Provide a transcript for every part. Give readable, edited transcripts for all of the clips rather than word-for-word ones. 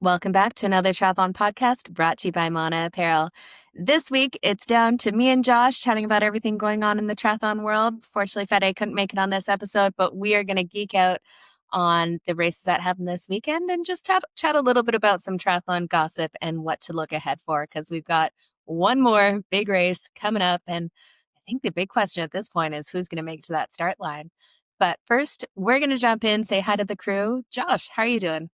Welcome back to Another Triathlon Podcast brought to you by Mana Apparel. This week, it's down to me and Josh chatting about everything going on in the triathlon world. Fortunately, Fede couldn't make it on this episode, but we are going to geek out on the races that happened this weekend and just chat a little bit about some triathlon gossip and what to look ahead for, because we've got one more big race coming up. And I think the big question at this point is who's going to make it to that start line. But first, we're going to jump in, say hi to the crew. Josh, how are you doing?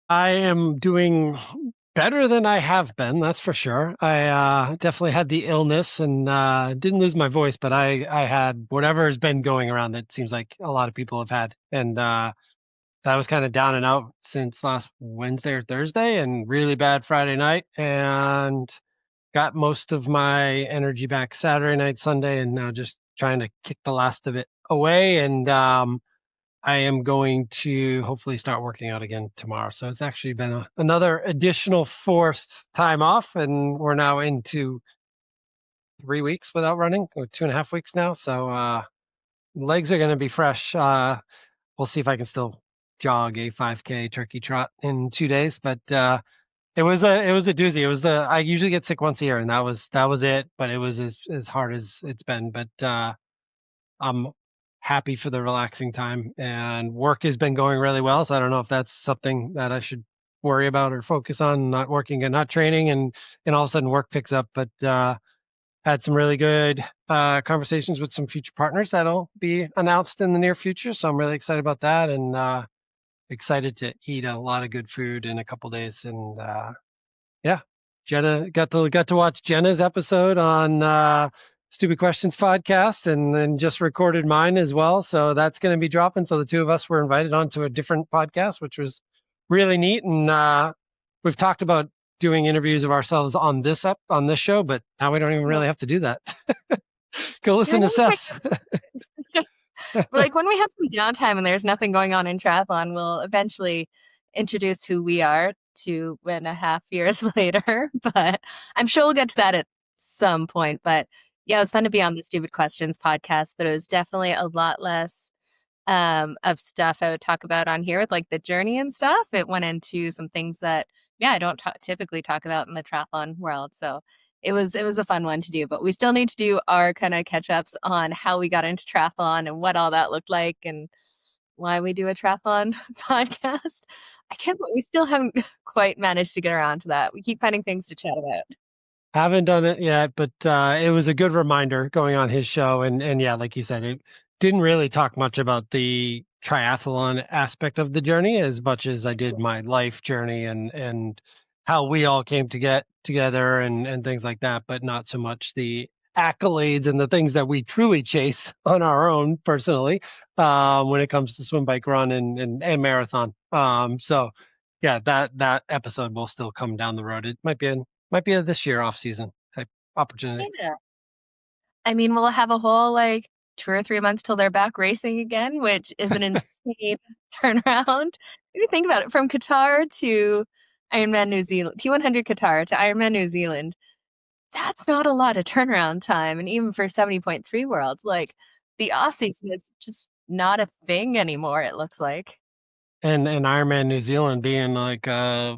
I am doing better than I have been, that's for sure. I definitely had the illness and didn't lose my voice, but I had whatever has been going around that seems like a lot of people have had. And that was kind of down and out since last Wednesday or Thursday and really bad Friday night. And got most of my energy back Saturday night, Sunday, and now just trying to kick the last of it away. And I am going to hopefully start working out again tomorrow. So it's actually been another additional forced time off, and we're now into 3 weeks without running, or 2.5 weeks now. So legs are going to be fresh. We'll see if I can still jog a 5K turkey trot in 2 days, but it was a doozy. It was I usually get sick once a year, and that was it. But it was as hard as it's been. But I'm happy for the relaxing time, and work has been going really well. So I don't know if that's something that I should worry about or focus on, not working and not training, and all of a sudden work picks up. But had some really good conversations with some future partners that'll be announced in the near future. So I'm really excited about that, and excited to eat a lot of good food in a couple days. And yeah, Jenna got to watch Jenna's episode on Stupid Questions podcast, and then just recorded mine as well. So that's going to be dropping. So the two of us were invited onto a different podcast, which was really neat. And we've talked about doing interviews of ourselves on this show, but now we don't even really have to do that. Go listen to Seth's. Like when we have some downtime and there's nothing going on in triathlon, we'll eventually introduce who we are 2.5 years later. But I'm sure we'll get to that at some point. But yeah, it was fun to be on the Stupid Questions podcast, but it was definitely a lot less of stuff I would talk about on here with like the journey and stuff. It went into some things that, I don't typically talk about in the triathlon world. So it was a fun one to do, but we still need to do our kind of catch ups on how we got into triathlon and what all that looked like and why we do a triathlon podcast. We still haven't quite managed to get around to that. We keep finding things to chat about. Haven't done it yet, but it was a good reminder going on his show. And yeah, like you said, it didn't really talk much about the triathlon aspect of the journey as much as I did my life journey and how we all came to get together and things like that, but not so much the accolades and the things that we truly chase on our own personally when it comes to swim, bike, run, and marathon. So yeah, that episode will still come down the road. It might be a this year off season type opportunity. Yeah. I mean, we'll have a whole like 2 or 3 months till they're back racing again, which is an insane turnaround. If you think about it, from Qatar to Ironman New Zealand, T100 Qatar to Ironman New Zealand, that's not a lot of turnaround time. And even for 70.3 Worlds, like the off season is just not a thing anymore, it looks like. And Ironman New Zealand being like a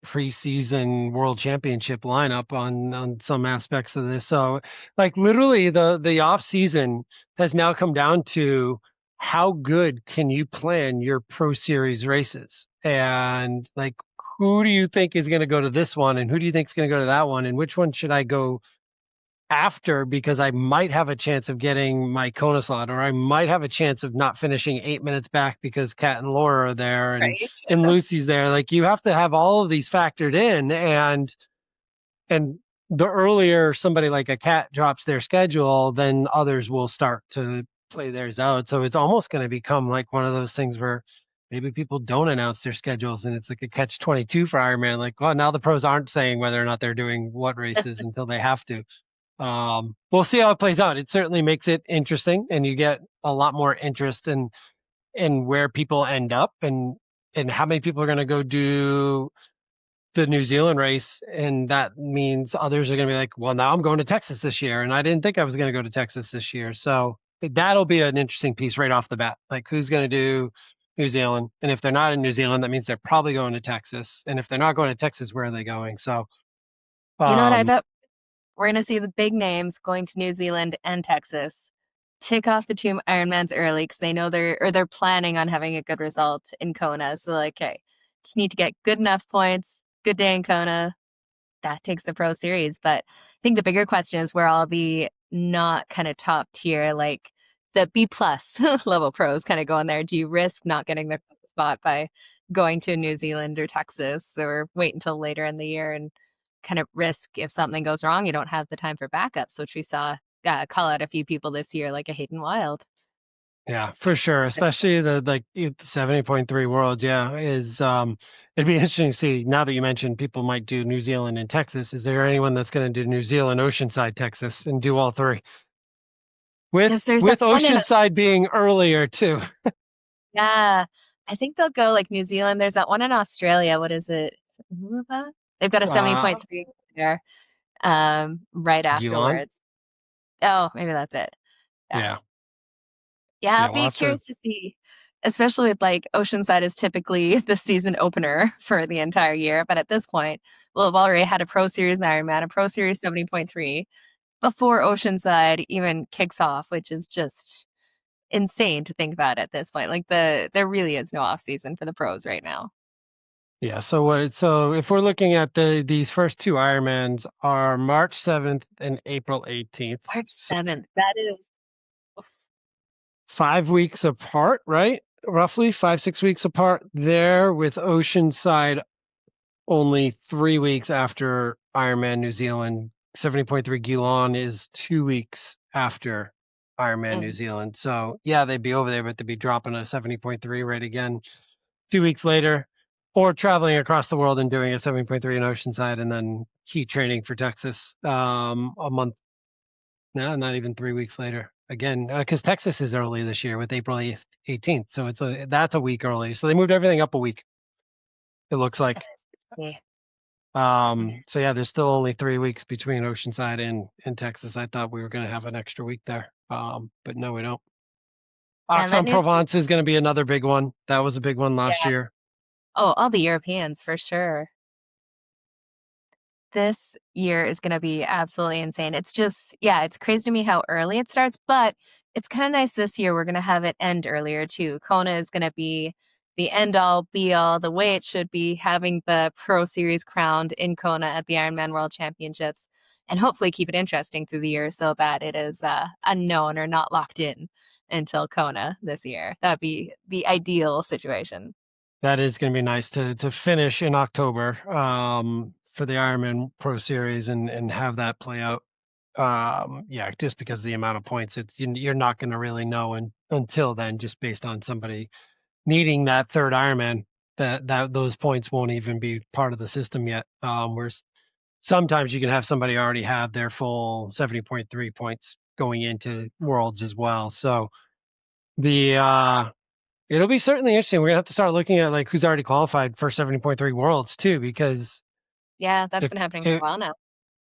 preseason world championship lineup on some aspects of this. So like literally the off season has now come down to how good can you plan your pro series races, and like who do you think is going to go to this one and who do you think is going to go to that one, and which one should I go after because I might have a chance of getting my Kona slot, or I might have a chance of not finishing 8 minutes back because Kat and Laura are there and, Right. and Lucy's there. Like you have to have all of these factored in, and the earlier somebody like a Kat drops their schedule, then others will start to play theirs out. So it's almost going to become like one of those things where maybe people don't announce their schedules and it's like a catch-22 for Ironman. Like, well, now the pros aren't saying whether or not they're doing what races until they have to. We'll see how it plays out. It certainly makes it interesting, and you get a lot more interest in where people end up and how many people are going to go do the New Zealand race. And that means others are going to be like, well, now I'm going to Texas this year, and I didn't think I was going to go to Texas this year. So that'll be an interesting piece right off the bat. Like who's going to do New Zealand. And if they're not in New Zealand, that means they're probably going to Texas. And if they're not going to Texas, where are they going? So, You know what I um, bet? We're going to see the big names going to New Zealand and Texas. Tick off the two Ironmans early because they know they're planning on having a good result in Kona. So like, okay, just need to get good enough points, good day in Kona. That takes the pro series. But I think the bigger question is where all the not kind of top tier, like the B plus level pros kind of go in there. Do you risk not getting the spot by going to New Zealand or Texas or wait until later in the year and kind of risk if something goes wrong, you don't have the time for backups, which we saw call out a few people this year, like a Hayden Wild. yeah, for sure. Especially the 70.3 worlds. Yeah, is it'd be interesting to see now that you mentioned people might do New Zealand and Texas. Is there anyone that's going to do New Zealand, Oceanside, Texas, and do all three? Because there's that With one in, Oceanside being earlier too. yeah, I think they'll go like New Zealand. There's that one in Australia. What is it? Is it Mooloolaba? They've got a Uh, 70.3 there right Gilon. afterwards. Oh, maybe that's it. Yeah. Yeah, Yeah, I'll yeah. We'll be have to. curious to see, especially with like Oceanside is typically the season opener for the entire year. But at this point, we'll have already had a Pro Series Ironman, a Pro Series 70.3 before Oceanside even kicks off, which is just insane to think about at this point. Like there really is no off season for the pros right now. Yeah. So what? So if we're looking at these first two Ironmans are March 7th and April 18th. March So 7th. That is 5 weeks apart, right? Roughly 5, 6 weeks apart there, with Oceanside only 3 weeks after Ironman New Zealand. 70.3 Geelong is 2 weeks after Ironman New mm, Zealand. So yeah, they'd be over there, but they'd be dropping a 70.3 right again 2 weeks later, or traveling across the world and doing a 70.3 in Oceanside and then heat training for Texas a month. No, not even 3 weeks later. Again, because Texas is early this year with April 8th, 18th. So that's a week early. So they moved everything up a week, it looks that like. is crazy. So yeah, there's still only 3 weeks between Oceanside and Texas. I thought we were going to have an extra week there. But no, we don't. Yeah, and that new Aix-en-Provence is going to be another big one. That was a big one last yeah. year. Oh, all the Europeans for sure. This year is gonna be absolutely insane. It's just yeah, it's crazy to me how early it starts, but it's kinda nice this year we're gonna have it end earlier too. Kona is gonna be the end all be all, the way it should be, having the Pro Series crowned in Kona at the Ironman World Championships, and hopefully keep it interesting through the year so that it is, unknown or not locked in until Kona this year. That'd be the ideal situation. That is going to be nice to finish in October for the Ironman Pro Series and have that play out. Yeah, just because of the amount of points, you're not going to really know until then, just based on somebody needing that third Ironman. That those points won't even be part of the system yet. Sometimes you can have somebody already have their full 70.3 points going into Worlds as well. So the it'll be certainly interesting. We're gonna have to start looking at like who's already qualified for 70.3 Worlds too, because Yeah, that's if been happening for a if, while now.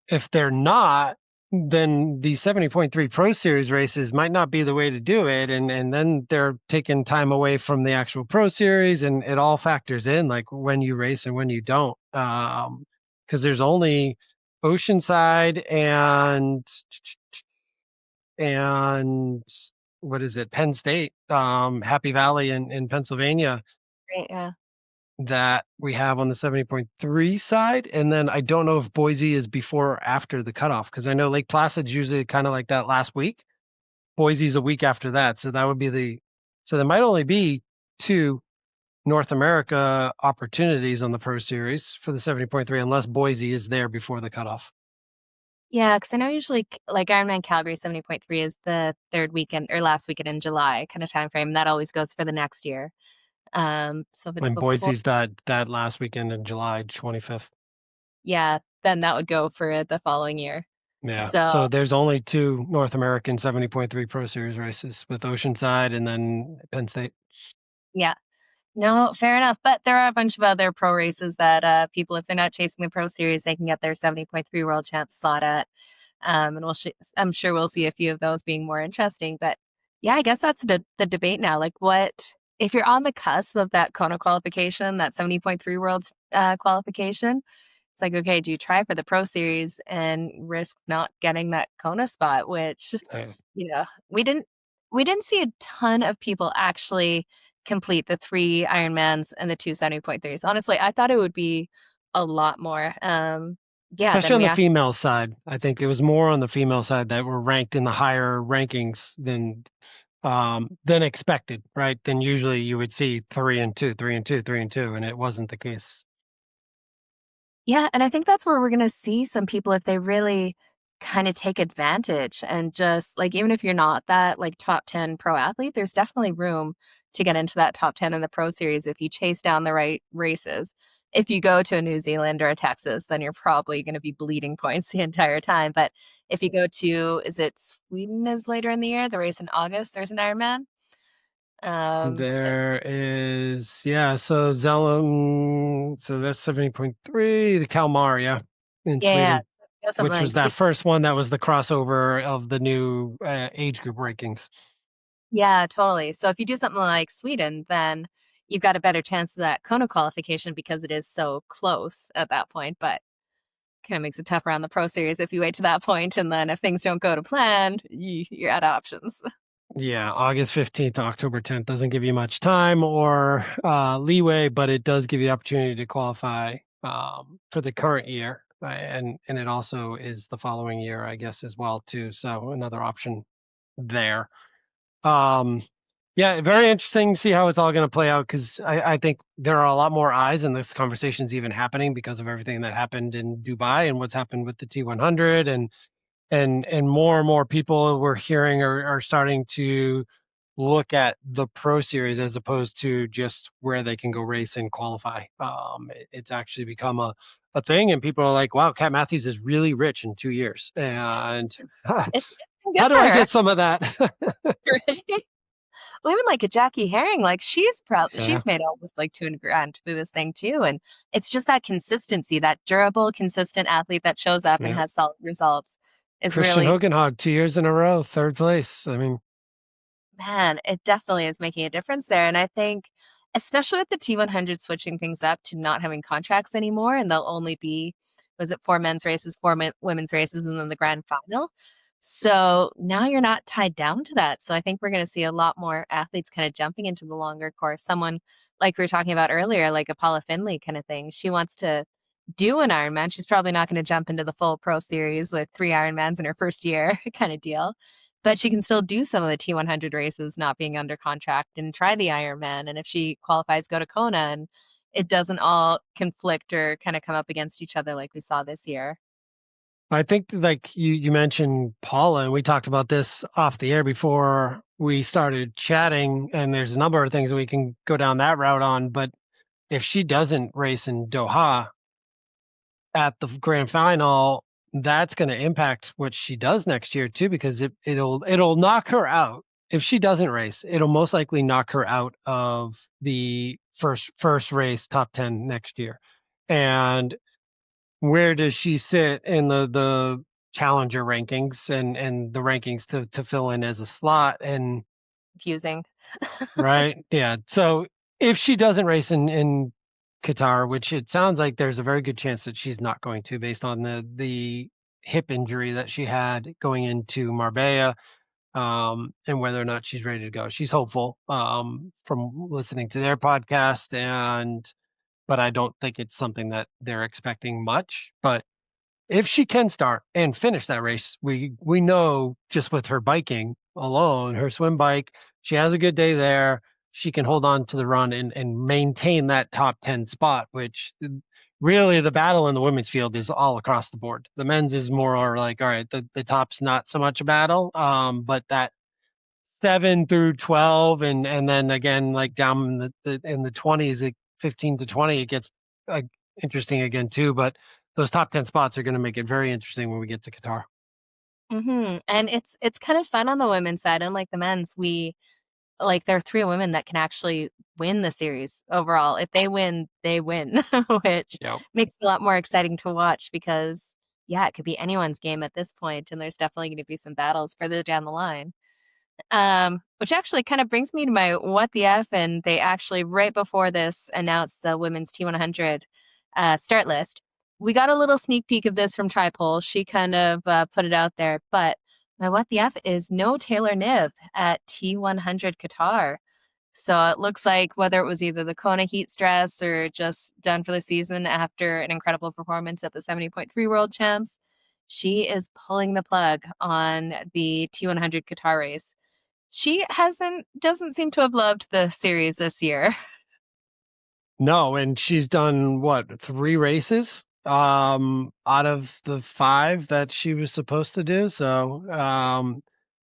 if they're not, then the 70.3 Pro Series races might not be the way to do it, and then they're taking time away from the actual Pro Series, and it all factors in like when you race and when you don't, because there's only Oceanside and what is it, Penn State, Happy Valley in Pennsylvania Right, yeah. that we have on the 70.3 side. And then I don't know if Boise is before or after the cutoff, because I know Lake Placid's usually kind of like that last week. Boise's a week after that. So that would be so there might only be two North America opportunities on the Pro Series for the 70.3, unless Boise is there before the cutoff. Yeah, because I know usually like Ironman Calgary 70.3 is the third weekend or last weekend in July kind of time frame. That always goes for the next year. So if it's And before, Boise's that last weekend in July 25th. yeah, then that would go for the following year. Yeah. So So there's only two North American 70.3 Pro Series races with Oceanside and then Penn State. yeah, no, fair enough. But there are a bunch of other pro races that people, if they're not chasing the Pro Series, they can get their 70.3 World Champ slot at. And I'm sure we'll see a few of those being more interesting. But yeah, I guess that's the debate now. Like, what? if you're on the cusp of that Kona qualification, that 70.3 worlds qualification, it's like, okay, do you try for the Pro Series and risk not getting that Kona spot, which, Uh, you know, we didn't see a ton of people actually complete the 3 Ironmans and the 2 70.3s. Honestly, I thought it would be a lot more. Yeah, Especially then on we the actually, female side. I think it was more on the female side that were ranked in the higher rankings than expected, right? Then usually you would see 3 and 2, 3 and 2, 3 and 2, and it wasn't the case. yeah, and I think that's where we're gonna see some people if they really kind of take advantage and just like even if you're not that like top 10 pro athlete, there's definitely room to get into that top 10 in the pro series if you chase down the right races. If you go to a New Zealand or a Texas, then you're probably going to be bleeding points the entire time. But if you go to, is it Sweden is later in the year, the race in August, there's an Ironman. This, There is, yeah, so Zellum, so that's 70.3, the Kalmar, yeah, in yeah, Sweden, go something which like was that Sweden. first one that was the crossover of the new age group rankings. Yeah, totally. So if you do something like Sweden, then you've got a better chance of that Kona qualification because it is so close at that point. But kind of makes it tough around the Pro Series if you wait to that point, and then if things don't go to plan, you're out of options. Yeah, August 15th to October 10th doesn't give you much time or leeway, but it does give you the opportunity to qualify for the current year. And it also is the following year, I guess, as well, too. So another option there. Um, yeah, very interesting to see how it's all going to play out because I think there are a lot more eyes and this conversation's even happening because of everything that happened in Dubai and what's happened with the T100 and more people we're hearing are starting to look at the Pro Series as opposed to just where they can go race and qualify. It's actually become a thing, and people are like, "Wow, Kat Matthews is really rich in 2 years," and It's been good how do for I her. get some of that? Right? Well, even like a Jackie Herring, like she's probably Yeah, she's made almost like 200 grand through this thing too. And it's just that consistency, that durable, consistent athlete that shows up and yeah. has solid results is Christian really, Hogenhog, 2 years in a row, third place. I mean, man, it definitely is making a difference there. And I think, especially with the T100 switching things up to not having contracts anymore, and they'll only be, was it 4 men's races, 4 women's races, and then the grand final. So now you're not tied down to that. So I think we're going to see a lot more athletes kind of jumping into the longer course. Someone like we were talking about earlier, like a Paula Finley kind of thing. She wants to do an Ironman. She's probably not going to jump into the full pro series with 3 Ironmans in her first year kind of deal. But she can still do some of the T100 races not being under contract and try the Ironman. And if she qualifies, go to Kona and it doesn't all conflict or kind of come up against each other like we saw this year. I think like you mentioned Paula, and we talked about this off the air before we started chatting, and there's a number of things we can go down that route on, but if she doesn't race in Doha at the grand final, that's going to impact what she does next year too, because it'll knock her out. If she doesn't race, it'll most likely knock her out of the first race top 10 next year. And where does she sit in the challenger rankings and the rankings to fill in as a slot? And Confusing. right. Yeah. So if she doesn't race in Qatar, which it sounds like there's a very good chance that she's not going to, based on the hip injury that she had going into Marbella, and whether or not she's ready to go. She's hopeful from listening to their podcast, but I don't think it's something that they're expecting much. But if she can start and finish that race, we know just with her biking alone, her swim bike, she has a good day there. She can hold on to the run and maintain that top 10 spot, which really the battle in the women's field is all across the board. The men's is more like, all right, the top's not so much a battle, but that 7 through 12 and then again like down in the 20s, 15 to 20, it gets uh, interesting again too. But those top 10 spots are going to make it very interesting when we get to Qatar. And it's kind of fun on the women's side. Unlike the men's, we like there are 3 women that can actually win the series overall. If they win, which Yeah. makes it a lot more exciting to watch because yeah, it could be anyone's game at this point, and there's definitely going to be some battles further down the line. Which actually kind of brings me to my what the F. And they actually, right before this, announced the women's T100 start list. We got a little sneak peek of this from Tripole. She kind of put it out there. But my what the F is no Taylor Knibb at T100 Qatar. So it looks like whether it was either the Kona heat stress or just done for the season after an incredible performance at the 70.3 World Champs, she is pulling the plug on the T100 Qatar race. She doesn't seem to have loved the series this year. No, and she's done what, 3 races out of the 5 that she was supposed to do. So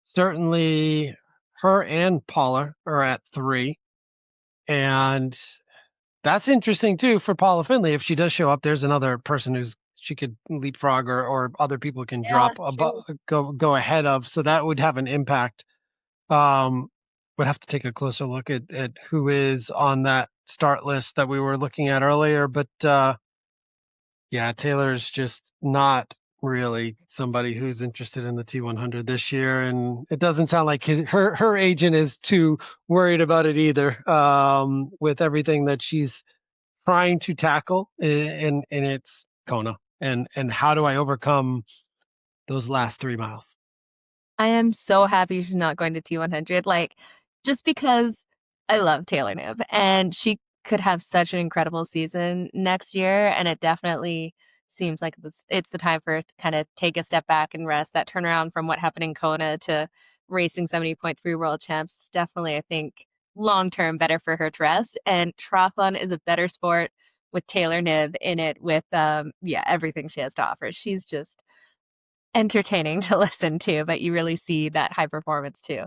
certainly her and Paula are at 3. And that's interesting too for Paula Finley. If she does show up, there's another person who's she could leapfrog or other people can Yeah, drop true. go ahead of. So that would have an impact. Um, would have to take a closer look at who is on that start list that we were looking at earlier. But yeah, Taylor's just not really somebody who's interested in the T100 this year, and it doesn't sound like her agent is too worried about it either. With everything that she's trying to tackle in its Kona, and how do I overcome those last 3 miles? I am so happy she's not going to T100. Like, just because I love Taylor Knibb and she could have such an incredible season next year. And it definitely seems like it's the time for her to kind of take a step back and rest. That turnaround from what happened in Kona to racing 70.3 world champs is definitely, I think, long term better for her to rest. And triathlon is a better sport with Taylor Knibb in it with yeah, everything she has to offer. She's just entertaining to listen to, but you really see that high performance too.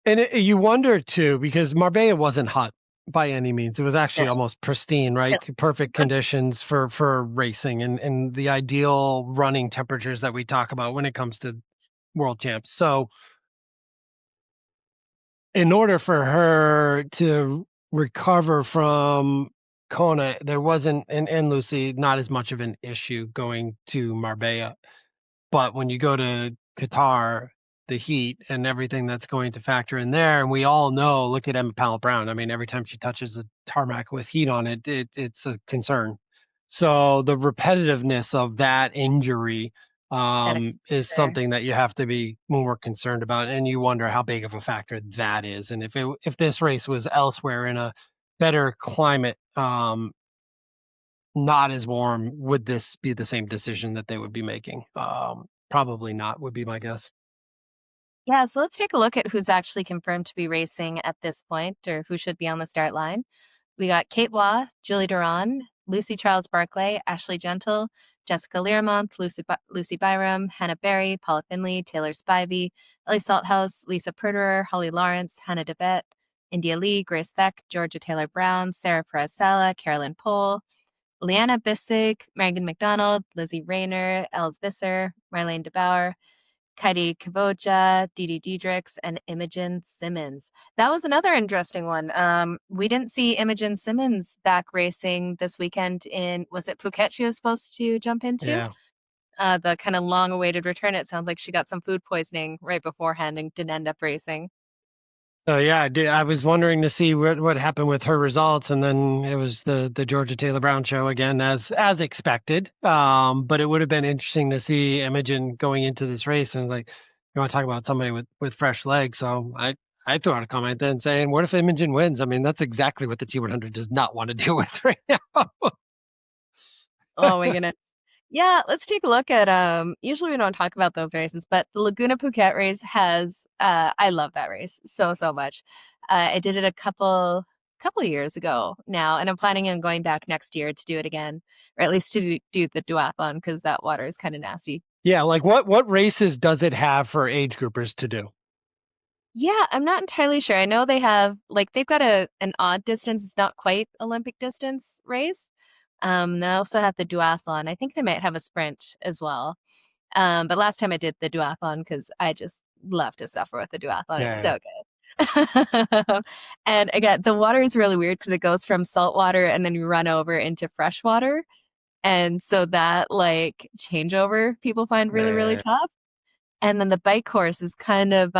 And you wonder too, because Marbella wasn't hot by any means. It was actually almost pristine, right? Perfect conditions for racing and the ideal running temperatures that we talk about when it comes to world champs. So in order for her to recover from Kona, there wasn't, and Lucy, not as much of an issue going to Marbella. But when you go to Qatar, the heat and everything that's going to factor in there, and we all know, look at Emma Pallant Brown. I mean, every time she touches a tarmac with heat on it, it's a concern. So the repetitiveness of that injury That is exposure. something that you have to be more concerned about, and you wonder how big of a factor that is. And if this race was elsewhere in a better climate, not as warm, would this be the same decision that they would be making? Probably not, would be my guess. Yeah, so let's take a look at who's actually confirmed to be racing at this point or who should be on the start line. We got Kate Waugh, Julie Duran, Lucy Charles Barclay, Ashley Gentle, Jessica Learmonth, Lucy Byram, Hannah Berry, Paula Finley, Taylor Spivey, Ellie Salthouse, Lisa Perderer, Holly Lawrence, Hannah DeVette, India Lee, Grace Beck, Georgia Taylor Brown, Sarah Perez Sala, Carolyn Pohl, Leanna Bissig, Megan McDonald, Lizzie Rayner, Els Visser, Marlene DeBauer, Kaidi Kavoja, Dee Dee Diedrichs, and Imogen Simmons. That was another interesting one. We didn't see Imogen Simmons back racing this weekend in, was it Phuket she was supposed to jump into? Yeah. The kind of long awaited return. It sounds like she got some food poisoning right beforehand and didn't end up racing. So yeah, I was wondering to see what happened with her results, and then it was the Georgia Taylor Brown show again, as expected. But it would have been interesting to see Imogen going into this race, and like, you want to talk about somebody with fresh legs. So I threw out a comment then saying, what if Imogen wins? I mean, that's exactly what the T100 does not want to deal with right now. Oh my goodness. Yeah, let's take a look at usually we don't talk about those races, but the Laguna Phuket race has I love that race so much. I did it a couple years ago now, and I'm planning on going back next year to do it again, or at least to do the duathlon because that water is kind of nasty. Yeah, like what races does it have for age groupers to do? Yeah, I'm not entirely sure. I know they have like they've got an odd distance. It's not quite Olympic distance race. They also have the duathlon. I think they might have a sprint as well. But last time I did the duathlon because I just love to suffer with the duathlon. It's Yeah, so good. And again, the water is really weird because it goes from salt water and then you run over into fresh water. And so that like changeover people find really, really yeah. tough. And then the bike course is kind of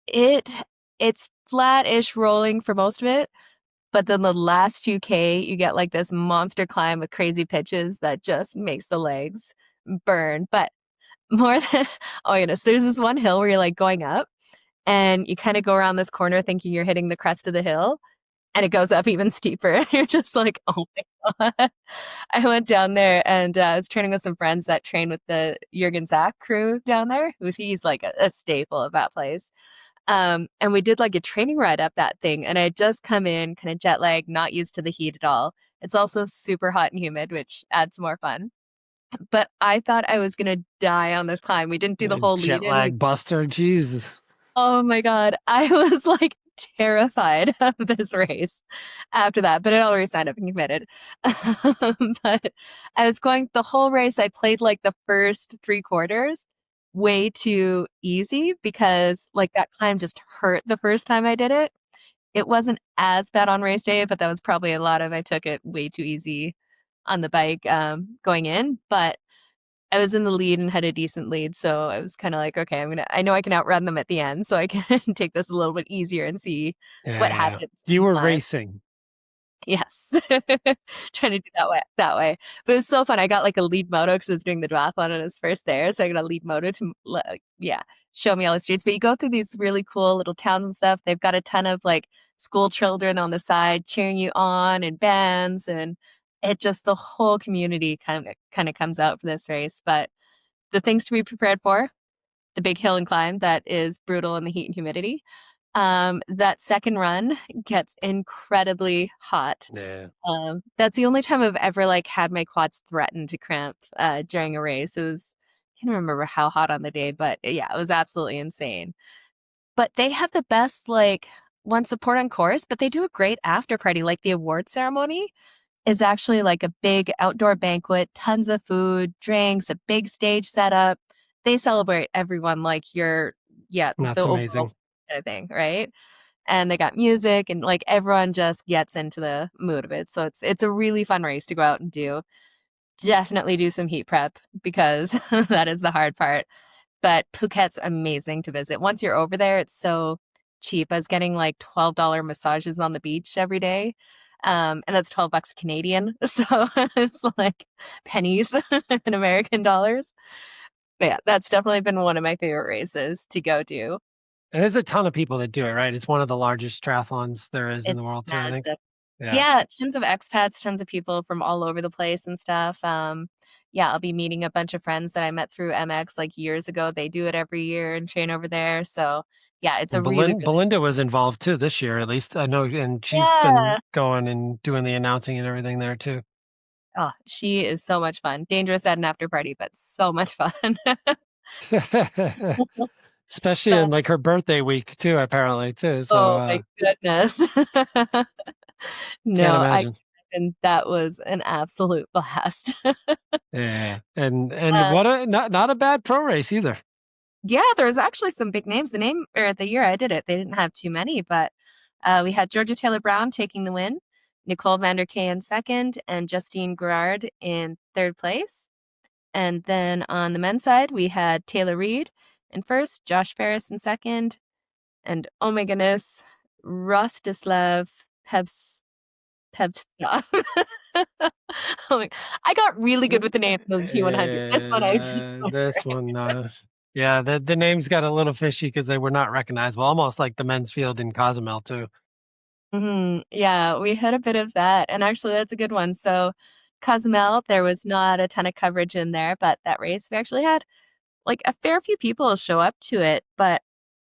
It it's flat-ish rolling for most of it, but then the last few K, you get like this monster climb with crazy pitches that just makes the legs burn. But more than oh my goodness, there's this one hill where you're like going up and you kind of go around this corner thinking you're hitting the crest of the hill and it goes up even steeper. You're just like, oh my God. I went down there and I was training with some friends that train with the Jurgen Zach crew down there. He's like a staple of that place. And we did like a training ride up that thing. And I had just come in kind of jet lag, not used to the heat at all. It's also super hot and humid, which adds more fun. But I thought I was going to die on this climb. We didn't do the whole lead Jet in. lag buster. Jesus. Oh my God. I was like terrified of this race after that, but I already signed up and committed. But I was going the whole race. I played like the first three quarters way too easy because like that climb just hurt the first time I did it. It wasn't as bad on race day, but that was probably a lot of I took it way too easy on the bike going in. But I was in the lead and had a decent lead, so I was kind of like, okay, I know I can outrun them at the end, so I can take this a little bit easier and see what Yeah. happens in You the were climb. racing. Yes. Trying to do that way. But it was so fun. I got like a lead moto because I was doing the duathlon and it was first there. So I got a lead moto to, like, yeah, show me all the streets. But you go through these really cool little towns and stuff. They've got a ton of like school children on the side cheering you on and bands and it just the whole community kind of comes out for this race. But the things to be prepared for, the big hill and climb that is brutal in the heat and humidity. That second run gets incredibly hot. Yeah. That's the only time I've ever like had my quads threaten to cramp during a race. It was I can't remember how hot on the day, but yeah, it was absolutely insane. But they have the best like one support on course, but they do a great after party. Like the award ceremony is actually like a big outdoor banquet, tons of food, drinks, a big stage setup. They celebrate everyone like you're the That's overall amazing. kind of thing, right? And they got music and like everyone just gets into the mood of it. So it's a really fun race to go out and do. Definitely do some heat prep because that is the hard part. But Phuket's amazing to visit. Once you're over there, it's so cheap. I was getting like $12 massages on the beach every day. And that's $12 Canadian. So it's like pennies in American dollars. But yeah, that's definitely been one of my favorite races to go do. And there's a ton of people that do it, right? It's one of the largest triathlons there is in the It's world too, I think. massive. Yeah. Yeah, tons of expats, tons of people from all over the place and stuff. Yeah, I'll be meeting a bunch of friends that I met through MX like years ago. They do it every year and train over there. So yeah, it's a And really, really Belinda was involved too this year, at least I know, and she's been yeah. going and doing the announcing and everything there too. Oh, she is so much fun. Dangerous at an after party, but so much fun. Especially But in like her birthday week too, apparently too. So oh my goodness. can't No, I imagine. and that was an absolute blast. Yeah. And Uh, what a not a bad pro race either. yeah, there's actually some big names. The name or the year I did it, they didn't have too many, but we had Georgia Taylor Brown taking the win, Nicole van der Kay in second, and Justine Gerard in third place. And then on the men's side, we had Taylor Reed in first, Josh Ferris in second, and oh my goodness, Rostislav Pevstov. Oh my, I got really good with the names of the T100. This one I just This one, yeah, the names got a little fishy because they were not recognizable, almost like the men's field in Cozumel too. Yeah, we had a bit of that. And actually, that's a good one. So, Cozumel, there was not a ton of coverage in there, but that race, we actually had like a fair few people show up to it. But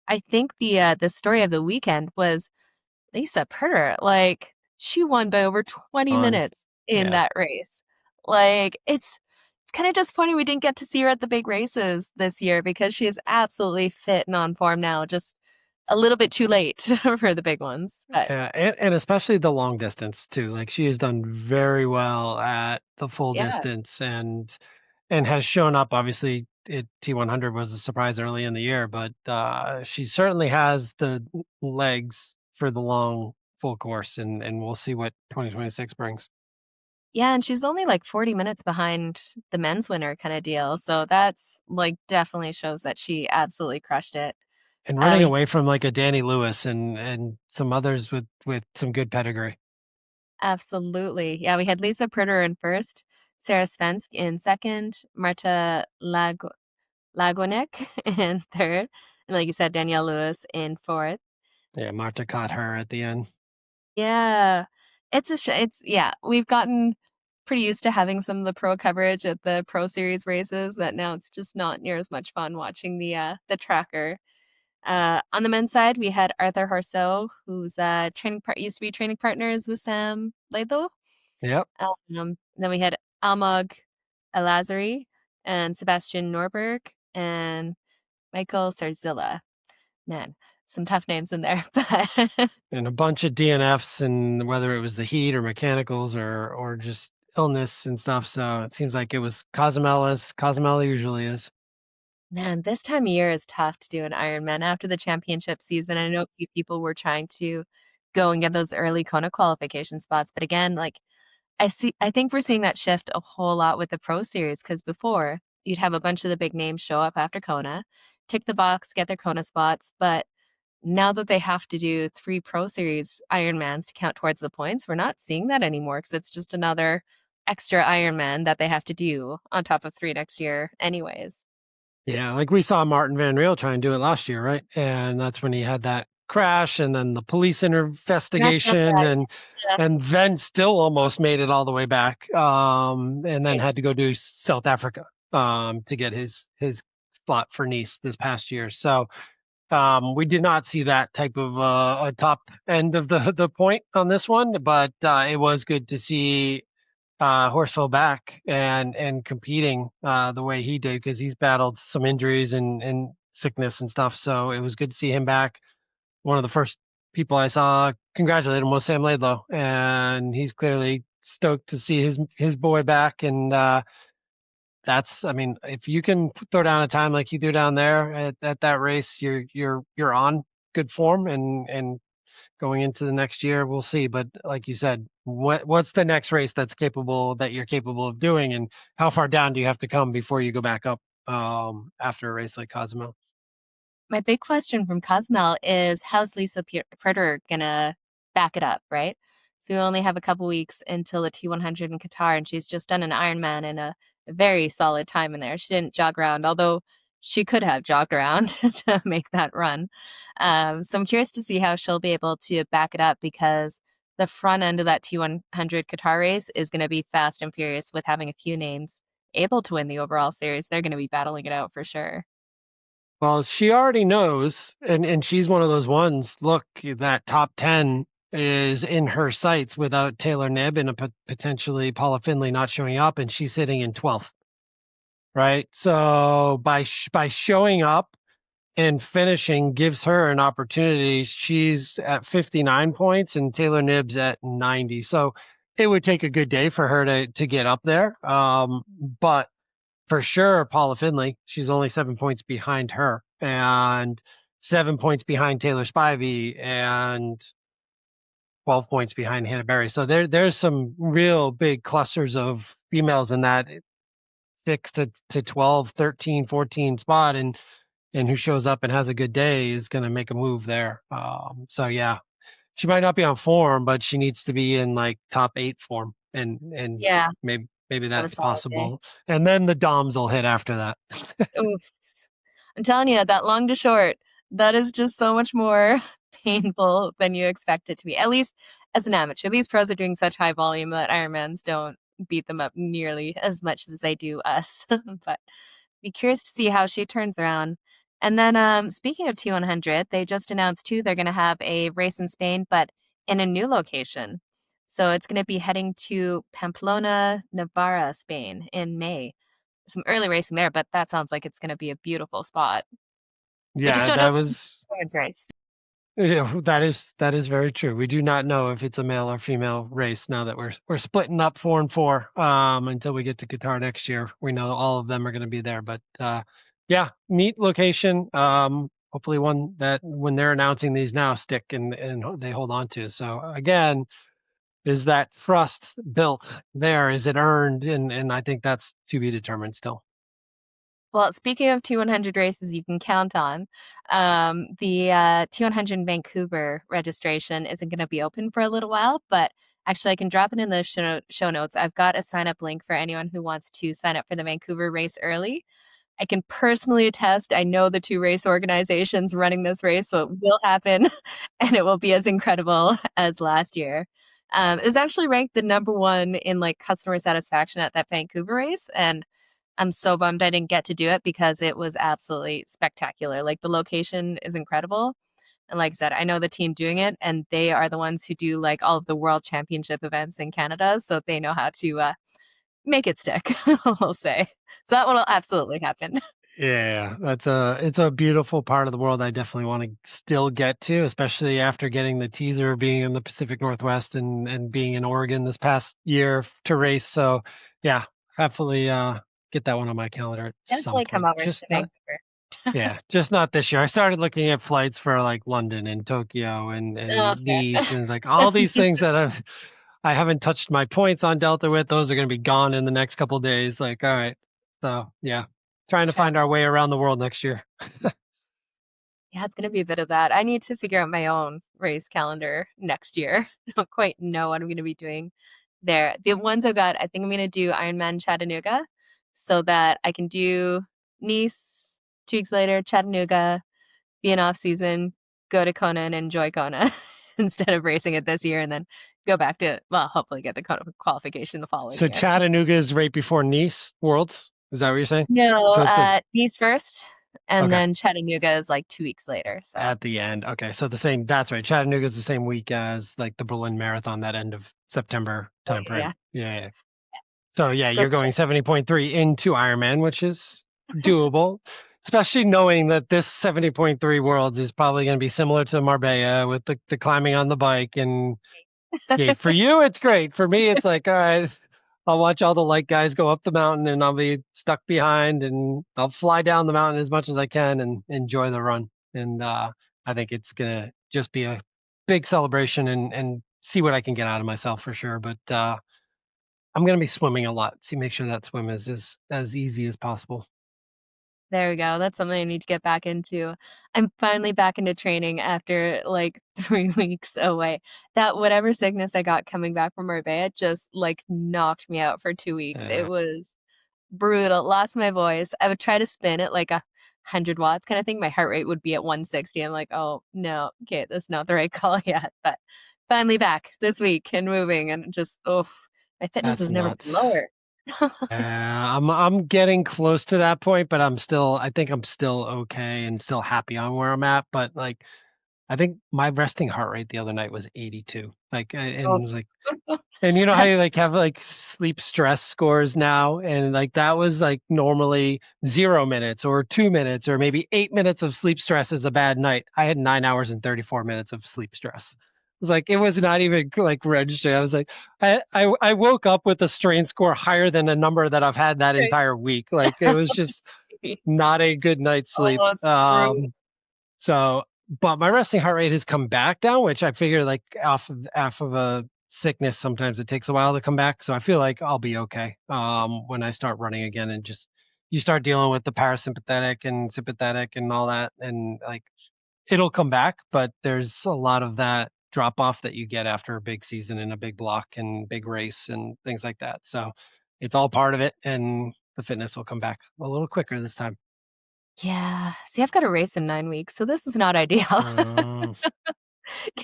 I think the story of the weekend was Lisa Perter. Like, she won by over 20 On, minutes in yeah. that race. Like, it's kind of disappointing we didn't get to see her at the big races this year because she is absolutely fit and on form now. Just a little bit too late for the big ones. But Yeah, and especially the long distance too. Like she has done very well at the full yeah. distance and has shown up. Obviously, T100 was a surprise early in the year, but she certainly has the legs for the long full course, and we'll see what 2026 brings. Yeah, and she's only like 40 minutes behind the men's winner kind of deal. So that's like definitely shows that she absolutely crushed it. and running We away from like a Danny Lewis and some others with some good pedigree. absolutely. Yeah, we had Lisa Pritter in first, Sarah Svensk in second, Marta Lagonek in third, and like you said, Danielle Lewis in fourth. Yeah, Marta caught her at the end. Yeah. It's yeah, we've gotten pretty used to having some of the pro coverage at the pro series races that now it's just not near as much fun watching the tracker. On the men's side, we had Arthur Horseau, who's used to be training partners with Sam Laidlaw. Yep. Then we had Almog Alazari and Sebastian Norberg and Michael Sarzilla. Man, some tough names in there, but And a bunch of DNFs, and whether it was the heat or mechanicals or just illness and stuff. So it seems like it was Cozumel, as Cozumel usually is. man, this time of year is tough to do an Ironman after the championship season. I know a few people were trying to go and get those early Kona qualification spots, but again, like I think we're seeing that shift a whole lot with the Pro Series because before you'd have a bunch of the big names show up after Kona, tick the box, get their Kona spots, but now that they have to do 3 Pro Series Ironmans to count towards the points, we're not seeing that anymore because it's just another extra Ironman that they have to do on top of 3 next year anyways. Yeah, like we saw Martin Van Riel try and do it last year, right? And that's when he had that crash and then the police That's investigation right. Yeah. and then still almost made it all the way back. And then Right. had to go do South Africa to get his spot for Nice this past year. So we did not see that type of a top end of the point on this one, but it was good to see Horsfell back and competing the way he did because he's battled some injuries and sickness and stuff. So it was good to see him back. One of the first people I saw congratulate him was Sam Laidlaw, and he's clearly stoked to see his boy back. And that's, I mean, if you can throw down a time like he threw down there at that race, you're on good form and going into the next year, we'll see. But like you said, what's the next race that you're capable of doing, and how far down do you have to come before you go back up after a race like Cozumel? My big question from Cosmel is how's Lisa Pritter gonna back it up, right? So we only have a couple weeks until the T100 in Qatar, and she's just done an Ironman in a very solid time in there. She didn't jog around, although she could have jogged around to make that run. So I'm curious to see how she'll be able to back it up because the front end of that T100 Qatar race is going to be fast and furious with having a few names able to win the overall series. They're going to be battling it out for sure. Well, she already knows, and she's one of those ones. Look, that top 10 is in her sights without Taylor Knibb and potentially Paula Finley not showing up, and she's sitting in 12th, right? So by showing up and finishing gives her an opportunity. She's at 59 points and Taylor Knibb's at 90. So it would take a good day for her to get up there. But for sure, Paula Finley, she's only 7 points behind her and 7 points behind Taylor Spivey and 12 points behind Hannah Berry. So there's some real big clusters of females in that 6 to 12, 13, 14 spot. And who shows up and has a good day is going to make a move there. So yeah, she might not be on form, but she needs to be in like top 8 form, and Yeah, maybe have a that's solid day. possible. And then the DOMs will hit after that. Oof. I'm telling you, that long to short, that is just so much more painful than you expect it to be. At least as an amateur, these pros are doing such high volume that Ironmans don't beat them up nearly as much as they do us. But be curious to see how she turns around. And then, speaking of T100, they just announced too they're going to have a race in Spain, but in a new location. So it's going to be heading to Pamplona, Navarra, Spain in May. Some early racing there, but that sounds like it's going to be a beautiful spot. We just Yeah, don't know that the was women's race. yeah, that is very true. We do not know if it's a male or female race now that we're splitting up 4 and 4 until we get to Qatar next year. We know all of them are going to be there, but yeah, neat location. Hopefully one that when they're announcing these now stick and they hold on to. So again, is that trust built there? Is it earned? And I think that's to be determined still. Well, speaking of T100 races you can count on, the T100 Vancouver registration isn't going to be open for a little while, but actually I can drop it in the show notes. I've got a sign up link for anyone who wants to sign up for the Vancouver race early. I can personally attest, I know the two race organizations running this race, so it will happen and it will be as incredible as last year. It was actually ranked the number one in like customer satisfaction at that Vancouver race. And I'm so bummed I didn't get to do it because it was absolutely spectacular. Like the location is incredible. And like I said, I know the team doing it, and they are the ones who do like all of the world championship events in Canada. So they know how to make it stick, we'll say. So that will absolutely happen. Yeah, it's a beautiful part of the world I definitely want to still get to, especially after getting the teaser of being in the Pacific Northwest and being in Oregon this past year to race. So yeah, hopefully get that one on my calendar at some Definitely come point. over to Vancouver. Just not this year. I started looking at flights for like London and Tokyo Oh, and fair. Nice and like all these things that I haven't touched my points on Delta with. Those are going to be gone in the next couple of days. Like, all right. So, yeah, trying to Sure. find our way around the world next year. Yeah, it's gonna be a bit of that. I need to figure out my own race calendar next year. I don't quite know what I'm gonna be doing there. The ones I've got, I think I'm gonna do Ironman Chattanooga so that I can do Nice 2 weeks later, Chattanooga, be an off season, go to Kona and enjoy Kona instead of racing it this year and then go back to, well, hopefully get the Kona qualification the following So year. So, Chattanooga is right before Nice Worlds. Is that what you're saying? no, So it's like, Nice first, and okay, then Chattanooga is like 2 weeks later. So, at the end. Okay. So the same, that's right. Chattanooga is the same week as like the Berlin Marathon, that end of September oh, timeframe. yeah, Yeah. So yeah, go you're going 70.3 into Ironman, which is doable, especially knowing that this 70.3 Worlds is probably going to be similar to Marbella with the climbing on the bike. And yeah, for you, it's great. For me, it's like, all right, I'll watch all the light guys go up the mountain and I'll be stuck behind and I'll fly down the mountain as much as I can and enjoy the run. And I think it's going to just be a big celebration and see what I can get out of myself for sure. But I'm gonna be swimming a lot. See, make sure that swim is as easy as possible. There we go. That's something I need to get back into. I'm finally back into training after like 3 weeks away. That whatever sickness I got coming back from Marbella just like knocked me out for 2 weeks. It Uh, was brutal. Lost my voice. I would try to spin at like 100 watts kind of thing. My heart rate would be at 160. I'm like, oh no, okay, that's not the right call yet. But finally back this week and moving and just my fitness that's has never been nuts. lower. I'm getting close to that point, but I think I'm still okay and still happy on where I'm at. But like I think my resting heart rate the other night was 82. Like and it was Oof. like and you know how you like have like sleep stress scores now, and like that was like normally 0 minutes or 2 minutes or maybe 8 minutes of sleep stress is a bad night. I had 9 hours and 34 minutes of sleep stress. It was like it was not even like registering. I was like, I woke up with a strain score higher than a number that I've had that Right. entire week. Like it was just not a good night's sleep. Oh, it's brutal. So, but my resting heart rate has come back down, which I figure like off of a sickness, sometimes it takes a while to come back. So I feel like I'll be okay when I start running again and just you start dealing with the parasympathetic and sympathetic and all that, and like it'll come back. But there's a lot of that drop off that you get after a big season and a big block and big race and things like that. So it's all part of it, and the fitness will come back a little quicker this time. Yeah. See, I've got a race in 9 weeks, so this was not ideal. Um,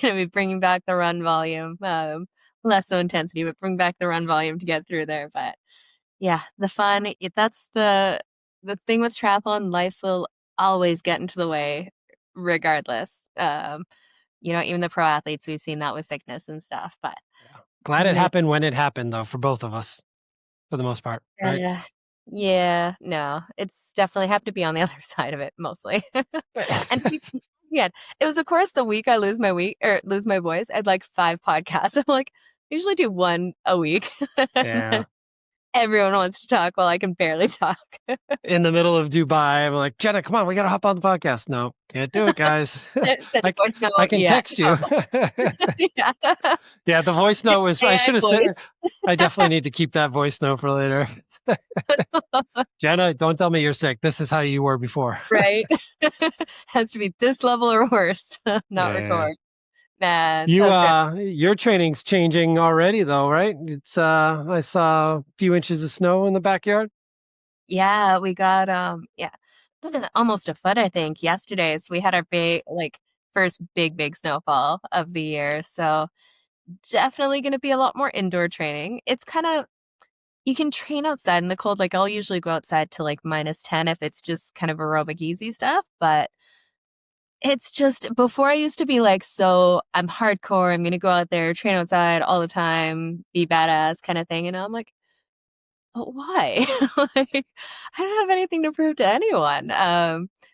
Gonna be bringing back the run volume, less so intensity, but bring back the run volume to get through there. But yeah, the fun. That's the thing with triathlon. Life will always get into the way, regardless. Even the pro athletes, we've seen that with sickness and stuff. But Glad it man, happened when it happened, though, for both of us, for the most part, right? yeah, no, it's definitely have to be on the other side of it mostly. And yeah, it was of course the week I lose my week or lose my voice. I'd like 5 podcasts. I'm like, I usually do one a week. Yeah. everyone wants to talk while I can barely talk. In the middle of Dubai, I'm like, Jenna, come on, we gotta hop on the podcast. No, can't do it, guys. Send a voice I note. can Yeah. text you. Yeah. Yeah, the voice note was. I AI should have said. voice. I definitely need to keep that voice note for later. Jenna, don't tell me you're sick. This is how you were before. Right? Has to be this level or worse. Not Yeah. record. Man, that was good. Your training's changing already though, right? It's I saw a few inches of snow in the backyard. Yeah, we got yeah, almost a foot, I think, yesterday. So we had our big like first big snowfall of the year. So definitely going to be a lot more indoor training. It's kind of you can train outside in the cold. Like I'll usually go outside to like -10 if it's just kind of aerobic easy stuff, but it's just before I used to be like, so I'm hardcore, I'm going to go out there, train outside all the time, be badass kind of thing. And I'm like, but why? Like, I don't have anything to prove to anyone.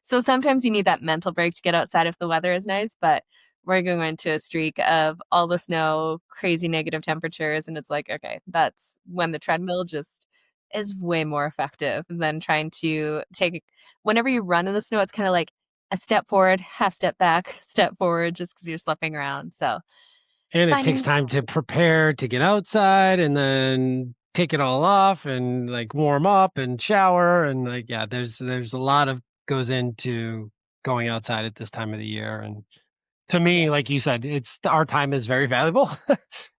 So sometimes you need that mental break to get outside if the weather is nice, but we're going into a streak of all the snow, crazy negative temperatures, and it's like, okay, that's when the treadmill just is way more effective than trying to take whenever you run in the snow, it's kind of like a step forward, half step back, step forward, just because you're slipping around. So And it takes finding time to prepare to get outside and then take it all off and like warm up and shower and like yeah, there's a lot of goes into going outside at this time of the year. And to me, yes, like you said, it's our time is very valuable,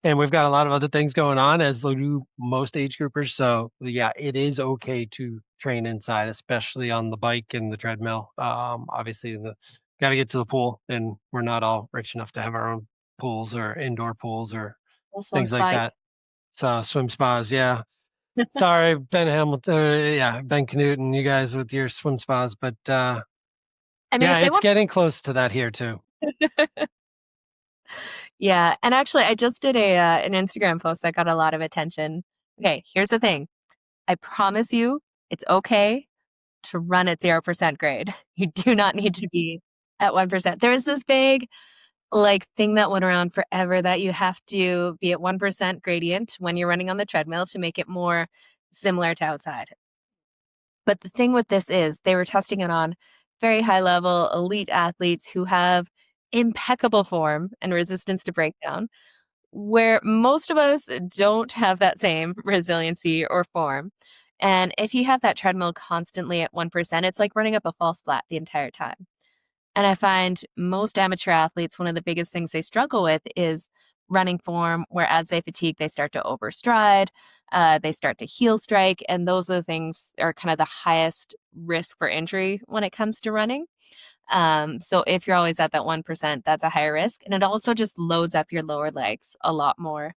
and we've got a lot of other things going on as do most age groupers. So yeah, it is okay to train inside, especially on the bike and the treadmill. Obviously, the got to get to the pool, and we're not all rich enough to have our own pools or indoor pools or full swim things like spy. that. So swim spas, yeah. Sorry, Ben Hamilton, yeah, Ben Canute, and you guys with your swim spas, but I mean, yeah, if they it's want getting close to that here too. Yeah, and actually, I just did a an Instagram post that got a lot of attention. Okay, here's the thing. I promise you, it's okay to run at 0% grade. You do not need to be at 1%. There is this big like thing that went around forever that you have to be at 1% gradient when you're running on the treadmill to make it more similar to outside. But the thing with this is they were testing it on very high level elite athletes who have impeccable form and resistance to breakdown where most of us don't have that same resiliency or form. And if you have that treadmill constantly at 1%, it's like running up a false flat the entire time. And I find most amateur athletes, one of the biggest things they struggle with is running form, where as they fatigue, they start to overstride, they start to heel strike. And those are the things are kind of the highest risk for injury when it comes to running. So if you're always at that 1%, that's a higher risk. And it also just loads up your lower legs a lot more.